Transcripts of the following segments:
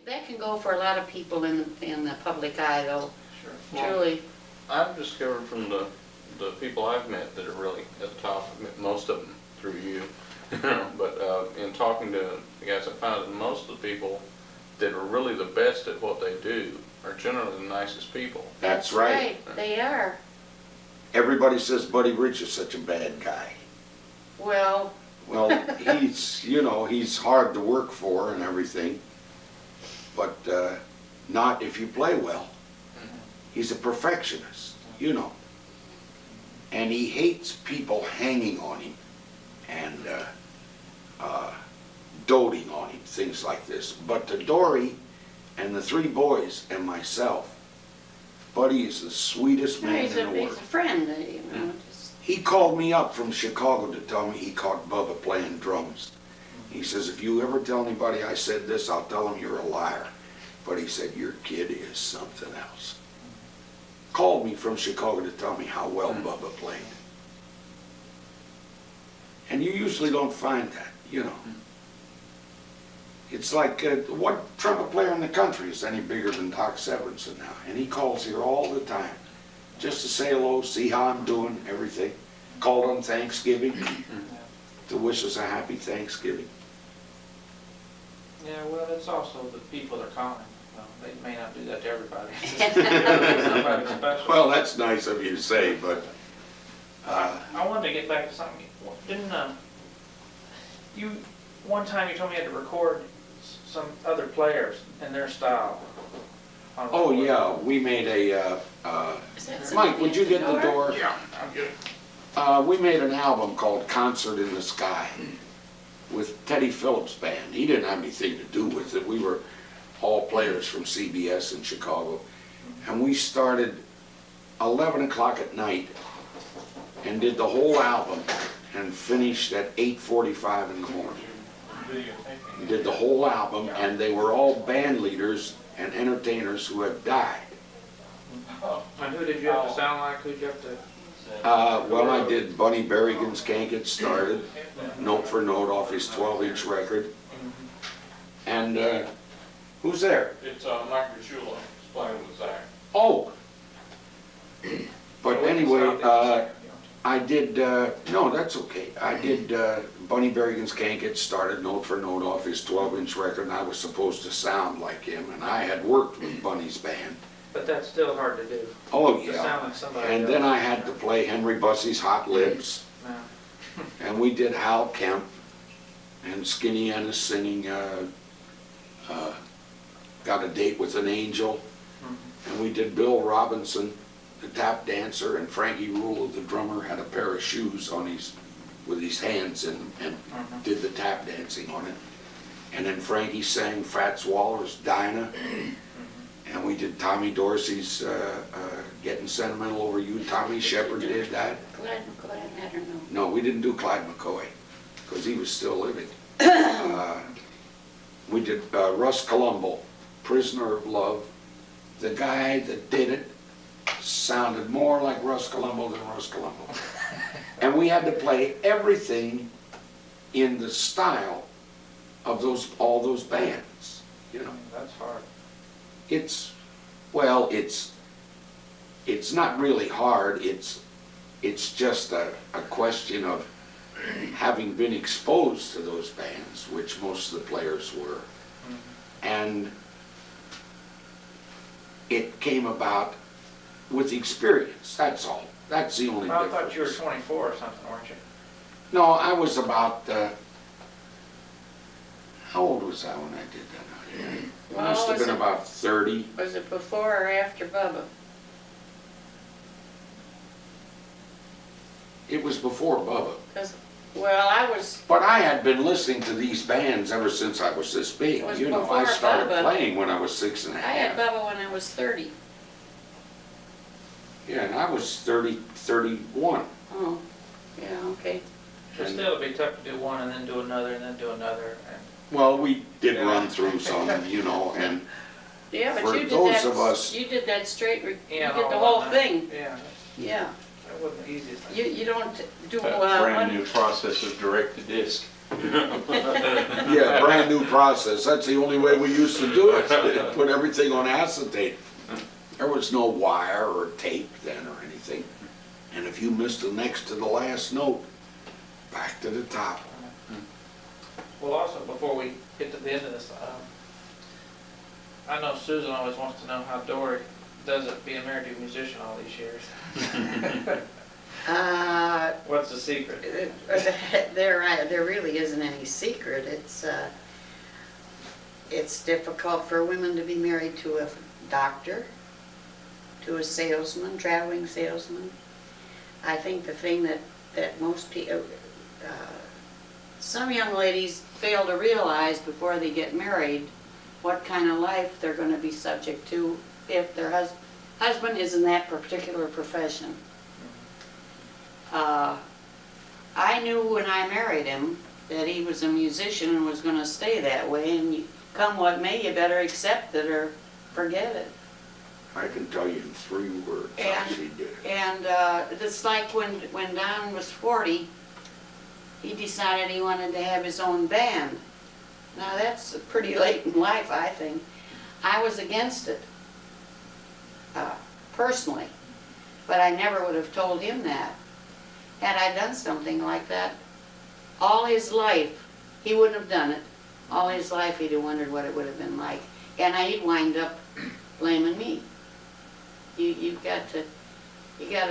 that can go for a lot of people in the public eye, though. Sure. Truly. I've discovered from the people I've met that are really at the top, I've met most of them through you, but in talking to the guys, I found that most of the people that are really the best at what they do are generally the nicest people. That's right. They are. Everybody says Buddy Rich is such a bad guy. Well, Well, he's, you know, he's hard to work for and everything, but not if you play well. He's a perfectionist, you know. And he hates people hanging on him and doting on him, things like this. But to Dory and the three boys and myself, Buddy is the sweetest man he's in the a world. friend, you know. He called me up from Chicago to tell me he caught Bubba playing drums. He says, if you ever tell anybody I said this, I'll tell them you're a liar. But he said, your kid is something else. Called me from Chicago to tell me how well Bubba played. And you usually don't find that, you know. It's like, what trumpet player in the country is any bigger than Doc Severinsen now? And he calls here all the time, just to say hello, see how I'm doing, everything. Called on Thanksgiving to wish us a happy Thanksgiving. Yeah, well, it's also the people they're calling. Well, they may not do that to everybody. Somebody special. Well, that's nice of you to say, but I wanted to get back to something. Didn't you one time you told me you had to record some other players and their style? oh yeah, we made a. Mike, would you get the door? Yeah, I'm good. We made an album called Concert in the Sky with Teddy Phillips' band. He didn't have anything to do with it. We were all players from CBS in Chicago. And we started 11 o'clock at night and did the whole album and finished at 8:45 in the morning. We did the whole album, and they were all band leaders and entertainers who have died. And who did you have to sound like? Who did you have to? Well, I did Bunny Berrigan's Can't Get Started, note for note off his 12-inch record. And who's there? It's Mike Richula, he's playing with Zach. Oh! But anyway, I did, no, that's okay. I did Bunny Berrigan's Can't Get Started, note for note off his 12-inch record, and I was supposed to sound like him, and I had worked with Bunny's band. But that's still hard to do. Oh, To yeah. sound like somebody And else. then I had to play Henry Bussey's Hot Lips, Yeah. and we did Hal Kemp, and Skinny Ennis singing Got a Date with an Angel, and we did Bill Robinson, the tap dancer, and Frankie Rulo, the drummer, had a pair of shoes on his, with his hands and did the tap dancing on it. And then Frankie sang Fats Waller's Dinah, and we did Tommy Dorsey's Getting Sentimental Over You. Tommy Shepard did that. Clyde McCoy, I don't know. No, we didn't do Clyde McCoy, because he was still living. We did Russ Columbo, Prisoner of Love. The guy that did it sounded more like Russ Columbo than Russ Columbo. And we had to play everything in the style of all those bands, you know. That's hard. It's, well, it's not really hard. It's just a question of having been exposed to those bands, which most of the players were. And it came about with experience, that's all. That's the only Well, I difference. thought you were 24 or something, weren't you? No, I was about, how old was I when I did that? I must have been about 30. Was it before or after Bubba? It was before Bubba. Well, I was, But I had been listening to these bands ever since I was this big. It was You know, before I started Bubba. playing when I was 6 and a I had half. Bubba when I was 30. Yeah, and I was 31. Oh, yeah, okay. But And- still, it'd be tough to do one and then do another and then do another. And Well, we did Yeah. run through some, you know, and Yeah, For but you did those that, of us- you did that straight, you yeah, did the all whole that. thing. Yeah, Yeah. that wasn't the easiest thing. You don't do That brand one, new process of direct to disc. Yeah, brand new process. That's the only way we used to do it. Put everything on acetate. There was no wire or tape then or anything. And if you missed the next to the last note, back to the top. Well, also, before we get to the end of this, I know Susan always wants to know how Dory does it being married to a musician all these years. What's the secret? There really isn't any secret. It's difficult for women to be married to a doctor, to a salesman, traveling salesman. I think the thing that most people, some young ladies fail to realize before they get married what kind of life they're going to be subject to if their husband is in that particular profession. I knew when I married him that he was a musician and was going to stay that way, and come what may, you better accept it or forget it. I can tell you in 3 words how she did it. And it's like when Don was 40, he decided he wanted to have his own band. Now that's pretty late in life, I think. I was against it, personally, but I never would have told him that. Had I done something like that, all his life, he wouldn't have done it. All his life he'd have wondered what it would have been like. And he'd wind up blaming me. You got to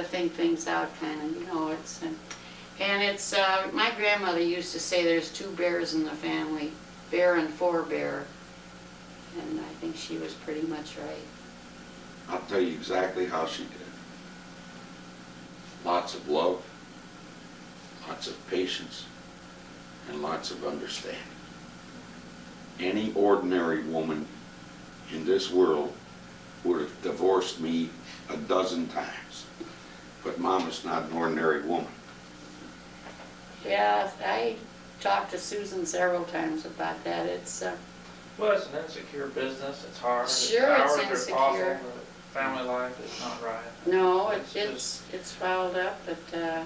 think things out, kind of, you know. It's my grandmother used to say there's 2 bears in the family, bear and forebear, and I think she was pretty much right. I'll tell you exactly how she did it. Lots of love, lots of patience, and lots of understanding. Any ordinary woman in this world would have divorced me a dozen times. But Mama's not an ordinary woman. Yeah, I talked to Susan several times about that. Well, it's an insecure business, it's hard. Sure, The it's hours are insecure. awful, the family life is not right. No, It's it's fouled up, but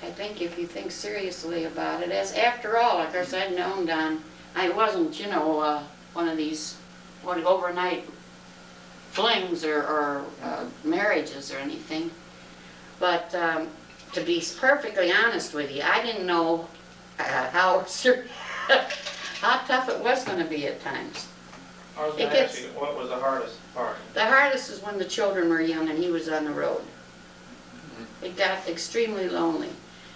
I think if you think seriously about it, as after all, of course, I'd known Don. I wasn't, you know, one of these overnight flings or marriages or anything. But to be perfectly honest with you, I didn't know how tough it was going to be at times. I was going to ask you, what was the hardest part? The hardest is when the children were young and he was on the road. It got extremely lonely.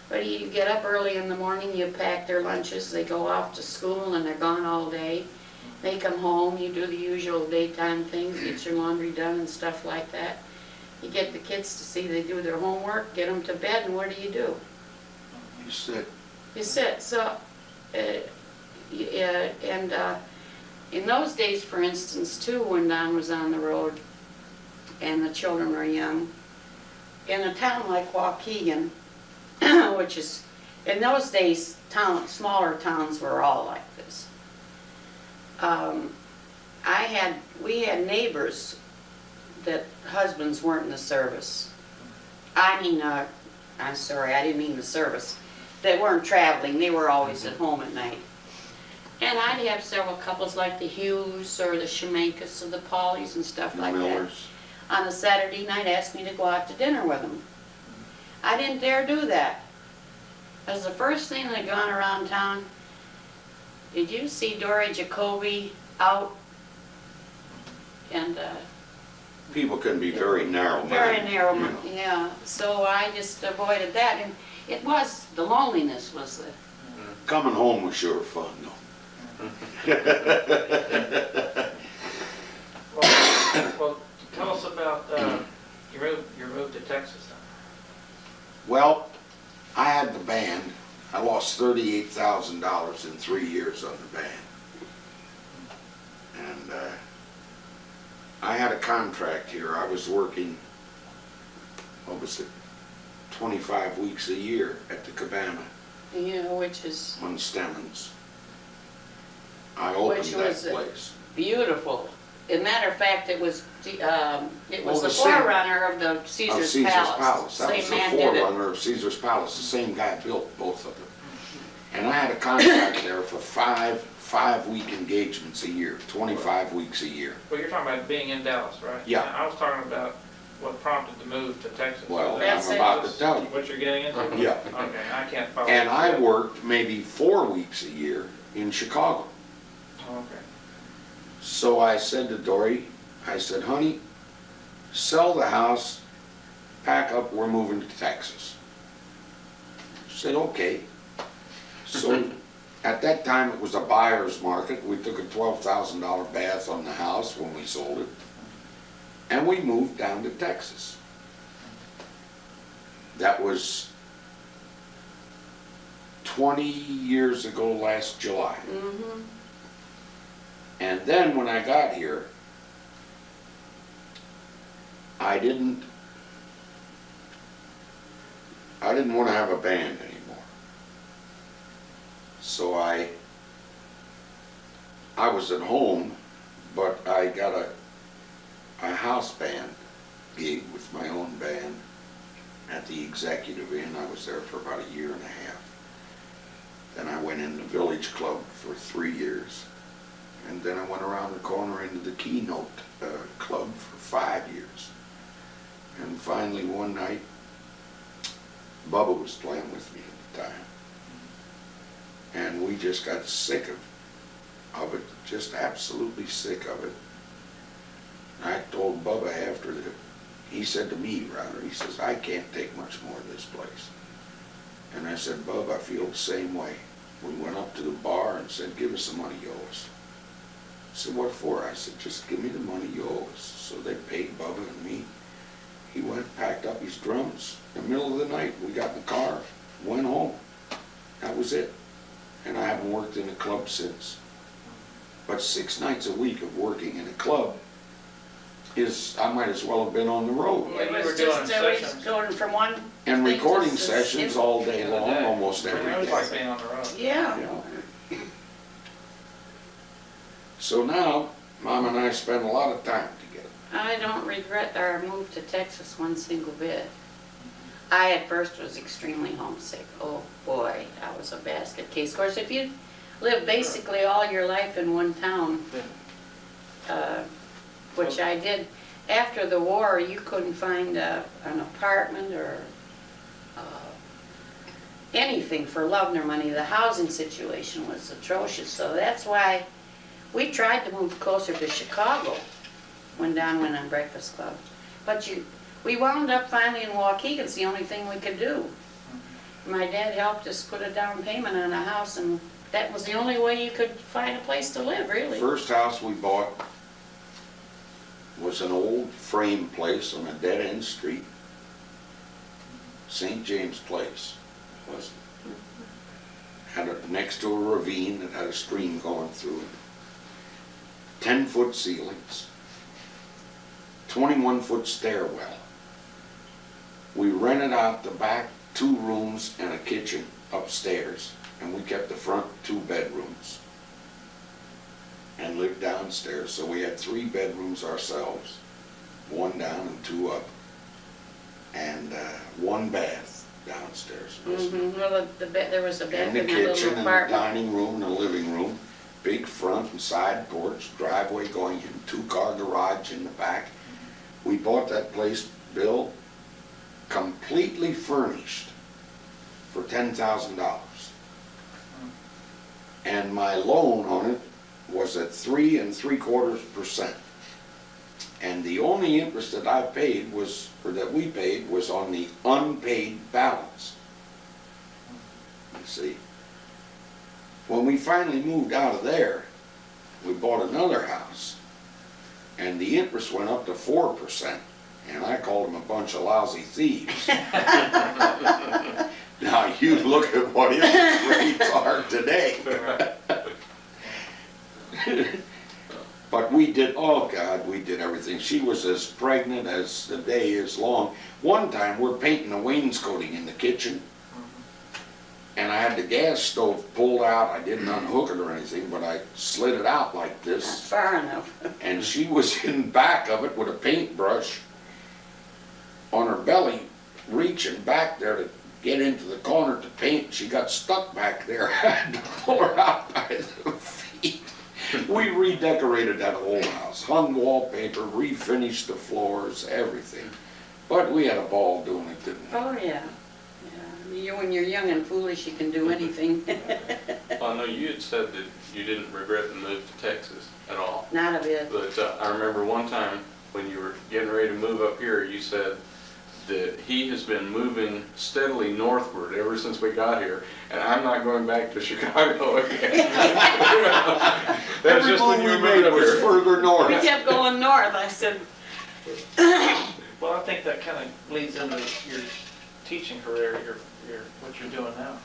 But you get up early in the morning, you pack their lunches, they go off to school and they're gone all day. They come home, you do the usual daytime things, get your laundry done and stuff like that. You get the kids to see they do their homework, get them to bed, and what do? You sit. You sit. So, in those days, for instance, too, when Don was on the road and the children were young, in a town like Waukegan, which is, in those days, smaller towns were all like this. We had neighbors that husbands weren't in the service. I'm sorry, I didn't mean the service. They weren't traveling, they were always at home at night. And I'd have several couples like the Hughes or the Shemankas or the Paulies and stuff like that. Millers. On a Saturday night, asked me to go out to dinner with them. I didn't dare do that. It was the first thing that had gone around town. Did you see Dory Jacoby out? And People can be very narrow-minded. very narrow, you know. yeah. So I just avoided that, and it was the loneliness was the. Coming home was sure fun, though. Well, tell us about your move to Texas then. Well, I had the band. I lost $38,000 in 3 years on the band. And I had a contract here. I was working, what was it, 25 weeks a year at the Cabana You know, which is on Stemmons. I opened Which that was it? place. beautiful. As a matter of fact, it was Well, the the same- forerunner of the Of Caesar's Palace. That was Same the man did it. forerunner of Caesar's Palace. The same guy built both of them. And I had a contract there for five-week engagements a year, 25 weeks a year. Well, you're talking about being in Dallas, right? Yeah. I was talking about what prompted the move to Texas. Well, Is that- That's I'm it. about to tell you. What you're getting into? Yeah. Okay, I can't follow. And I that. worked maybe 4 weeks a year in Chicago. Okay. So I said to Dory, I said, honey, sell the house, pack up, we're moving to Texas. She said, okay. So at that time, it was a buyer's market. We took a $12,000 bath on the house when we sold it. And we moved down to Texas. That was 20 years ago last July. Mm-hmm. And then when I got here, I didn't want to have a band anymore. So I was at home, but I got a house band gig with my own band at the Executive Inn. I was there for about a year and a half. Then I went in the Village Club for 3 years. And then I went around the corner into the Keynote Club for 5 years. And finally one night, Bubba was playing with me at the time. And we just got sick of it, just absolutely sick of it. I told Bubba after that, he said to me rather, he says, I can't take much more of this place. And I said, Bubba, I feel the same way. We went up to the bar and said, give us the money you owe us. He said, what for? I said, just give me the money you owe us. So they paid Bubba and me. He went, packed up his drums. In the middle of the night, we got in the car, went home. That was it. And I haven't worked in a club since. But 6 nights a week of working in a club I might as well have been on the road. Yeah, It you was were doing just always sessions. going from one. And thing recording to the sessions skip. all day long, Yeah. almost every It was like day. being on the road. Yeah. Yeah. So now, Mom and I spend a lot of time together. I don't regret our move to Texas one single bit. I at first was extremely homesick. Oh boy, I was a basket case. Of course, if you live basically all your life in one town, which I did, after the war, you couldn't find an apartment or anything for love nor money. The housing situation was atrocious, so that's why we tried to move closer to Chicago when Don went on Breakfast Club. But we wound up finally in Waukegan. It's the only thing we could do. My dad helped us put a down payment on a house, and that was the only way you could find a place to live, really. First house we bought was an old frame place on a dead-end street. St. James Place was. Had next to a ravine that had a stream going through it. 10-foot ceilings. 21-foot stairwell. We rented out the back 2 rooms and a kitchen upstairs, and we kept the front 2 bedrooms and lived downstairs. So we had 3 bedrooms ourselves, 1 down and 2 up, and 1 bath downstairs. Well, there was a bed And the in that kitchen little and the apartment. dining room and the living room, big front and side porch, driveway going in, 2-car garage in the back. We bought that place, Bill, completely furnished for $10,000. And my loan on it was at 3 3/4%. And the only interest that I paid was, or that we paid, was on the unpaid balance. You see. When we finally moved out of there, we bought another house, and the interest went up to 4%, and I called them a bunch of lousy thieves. Now you look at what interest rates are today. But we did, oh God, we did everything. She was as pregnant as the day is long. One time we're painting the wainscoting in the kitchen, and I had the gas stove pulled out. I didn't unhook it or anything, but I slid it out like Not this. far enough. And she was in back of it with a paintbrush on her belly, reaching back there to get into the corner to paint. She got stuck back there. I had to pull her out by the feet. We redecorated that whole house, hung wallpaper, refinished the floors, everything. But we had a ball doing it, didn't we? Oh, yeah. When you're young and foolish, you can do anything. Well, I know you had said that you didn't regret the move to Texas at all. Not a bit. But I remember one time when you were getting ready to move up here, you said that he has been moving steadily northward ever since we got here, and I'm not going back to Chicago again. That's Every just when move you we moved made up was here. further north. We kept going north. I said, Well, I think that kind of leads into your teaching career, your what you're doing now.